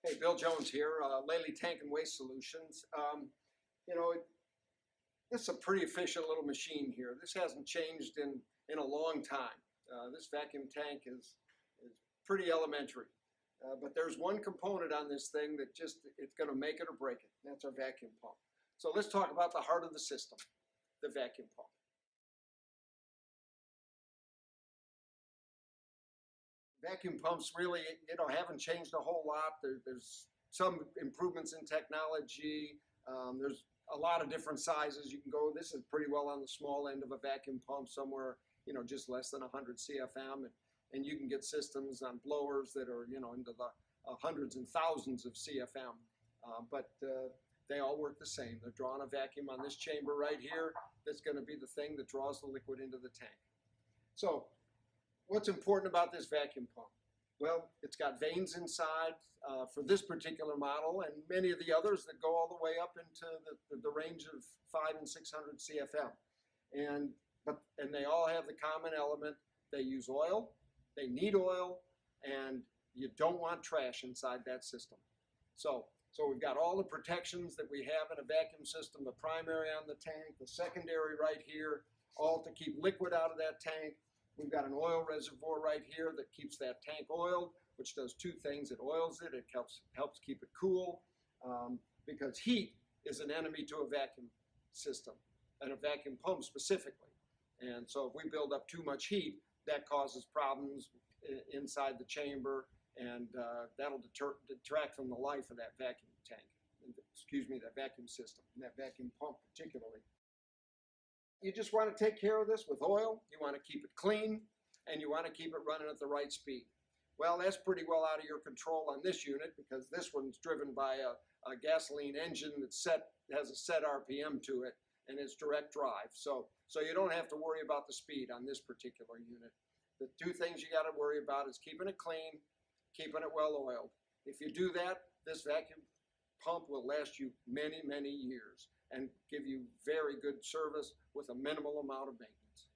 Hey, Bill Jones here, Lely Tank Waste Solutions. You know, this is a pretty efficient little machine here. This hasn't changed in a long time. This vacuum tank is pretty elementary. But there's one component on this thing that it's going to make it or break it. That's our vacuum pump. So let's talk about the heart of the system, the vacuum pump. Vacuum pumps really, haven't changed a whole lot. There's some improvements in technology. There's a lot of different sizes you can go. This is pretty well on the small end of a vacuum pump, somewhere, just less than 100 CFM. And you can get systems on blowers that are, into the hundreds and thousands of CFM. But they all work the same. They're drawing a vacuum on this chamber right here. That's going to be the thing that draws the liquid into the tank. So what's important about this vacuum pump? Well, it's got vanes inside for this particular model and many of the others that go all the way up into the range of 500 and 600 CFM. And they all have the common element. They use oil, they need oil, and you don't want trash inside that system. So we've got all the protections that we have in a vacuum system, the primary on the tank, the secondary right here, all to keep liquid out of that tank. We've got an oil reservoir right here that keeps that tank oiled, which does two things. It oils it, it helps keep it cool, because heat is an enemy to a vacuum system, and a vacuum pump specifically. And so if we build up too much heat, that causes problems inside the chamber, and that'll detract from the life of that vacuum tank, that vacuum system, and that vacuum pump particularly. You just want to take care of this with oil. You want to keep it clean, and you want to keep it running at the right speed. Well, that's pretty well out of your control on this unit, because this one's driven by a gasoline engine that has a set RPM to it, and it's direct drive. So you don't have to worry about the speed on this particular unit. The two things you got to worry about is keeping it clean, keeping it well oiled. If you do that, this vacuum pump will last you many, many years and give you very good service with a minimal amount of maintenance.